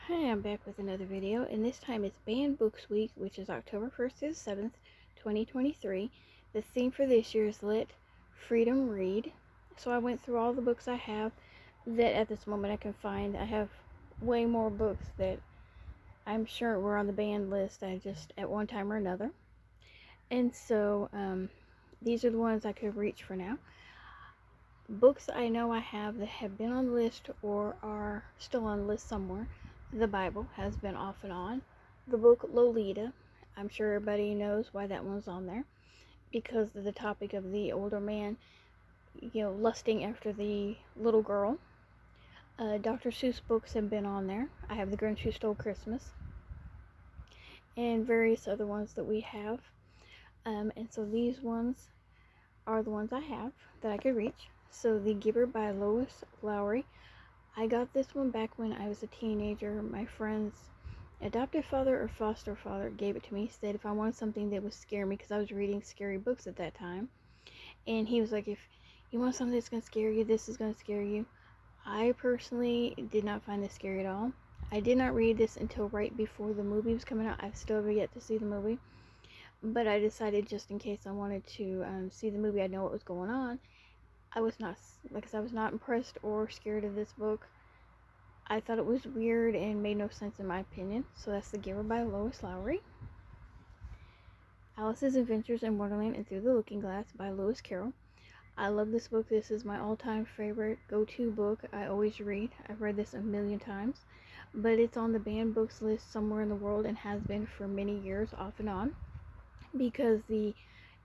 Hi, I'm back with another video, and this time it's Banned Books Week, which is October 1st to the 7th, 2023. The theme for this year is Let Freedom Read. So I went through all the books I have that at this moment I can find. I have way more books that I'm sure were on the banned list. I just, at one time or another. And so, these are the ones I could reach for now. Books I know I have that have been on the list or are still on the list somewhere. The Bible has been off and on. The book Lolita, I'm sure everybody knows why that one's on there, because of the topic of the older man, lusting after the little girl. Dr. Seuss books have been on there. I have The Grinch Who Stole Christmas, and various other ones that we have. And so these ones are the ones I have that I could reach. So The Giver by Lois Lowry. I got this one back when I was a teenager. My friend's adoptive father or foster father gave it to me. Said if I wanted something that would scare me, because I was reading scary books at that time. And he was like, if you want something that's going to scare you, this is going to scare you. I personally did not find this scary at all. I did not read this until right before the movie was coming out. I've still yet to see the movie. But I decided just in case I wanted to see the movie, I know what was going on. I was not impressed or scared of this book. I thought it was weird and made no sense in my opinion. So that's The Giver by Lois Lowry. Alice's Adventures in Wonderland and Through the Looking Glass by Lewis Carroll. I love this book. This is my all-time favorite go-to book. I always read. I've read this a million times. But it's on the banned books list somewhere in the world and has been for many years off and on, because the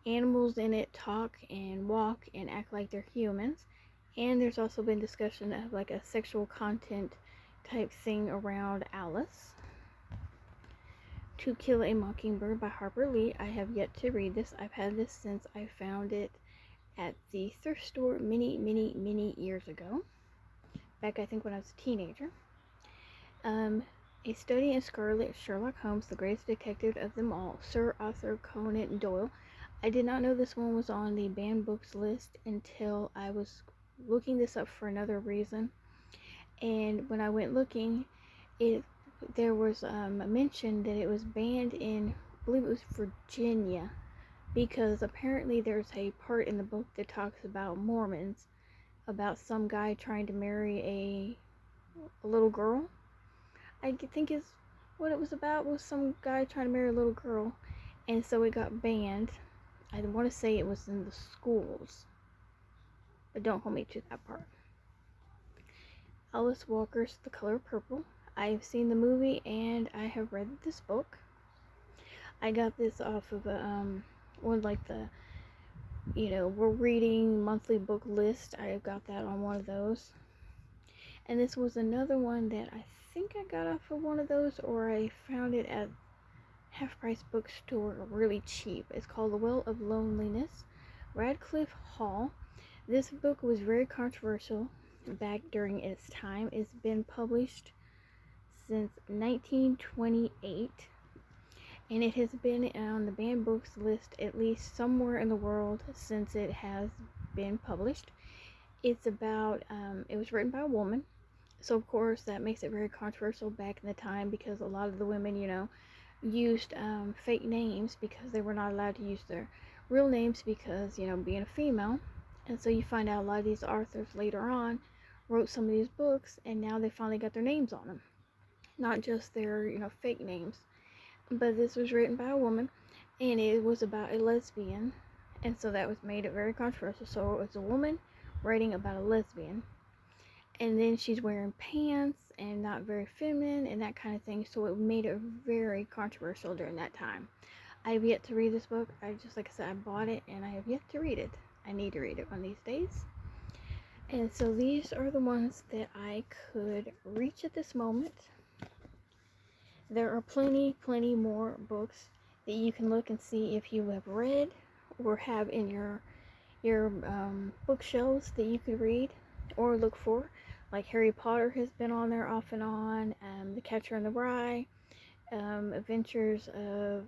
animals in it talk and walk and act like they're humans. And there's also been discussion of like a sexual content type thing around Alice. To Kill a Mockingbird by Harper Lee. I have yet to read this. I've had this since I found it at the thrift store many years ago. Back, I think, when I was a teenager. A Study in Scarlet, Sherlock Holmes, the greatest detective of them all, Sir Arthur Conan Doyle. I did not know this one was on the banned books list until I was looking this up for another reason. And when I went looking, there was a mention that it was banned in, I believe it was Virginia, because apparently there's a part in the book that talks about Mormons, about some guy trying to marry a little girl. I think is what it was about, was some guy trying to marry a little girl, and so it got banned. I want to say it was in the schools, but don't hold me to that part. Alice Walker's The Color Purple. I've seen the movie and I have read this book. I got this off of one like the, we're reading monthly book list. I got that on one of those. And this was another one that I think I got off of one of those, or I found it at half price bookstore really cheap. It's called The Well of Loneliness, Radcliffe Hall. This book was very controversial back during its time. It's been published since 1928, and it has been on the banned books list at least somewhere in the world since it has been published. It's about, it was written by a woman, so of course that makes it very controversial back in the time, because a lot of the women, used fake names because they were not allowed to use their real names because, being a female. And so you find out a lot of these authors later on wrote some of these books, and now they finally got their names on them, not just their, fake names. But this was written by a woman, and it was about a lesbian, and so that was made it very controversial. So it was a woman writing about a lesbian, and then she's wearing pants and not very feminine and that kind of thing, so it made it very controversial during that time. I have yet to read this book. Like I said, I bought it and I have yet to read it. I need to read it one of these days. And so these are the ones that I could reach at this moment. There are plenty more books that you can look and see if you have read or have in your bookshelves that you could read or look for. Like Harry Potter has been on there off and on, The Catcher in the Rye, Adventures of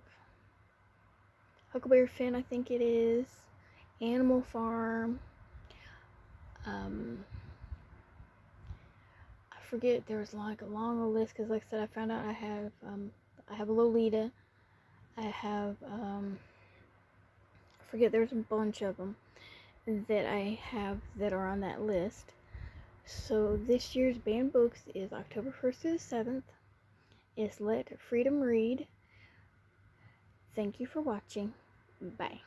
Huckleberry Finn, I think it is, Animal Farm, I forget, there was like a long list, because like I said, I found out I have a Lolita. I have, I forget, there's a bunch of them that I have that are on that list. So this year's banned books is October 1st to the 7th. It's Let Freedom Read. Thank you for watching. Bye.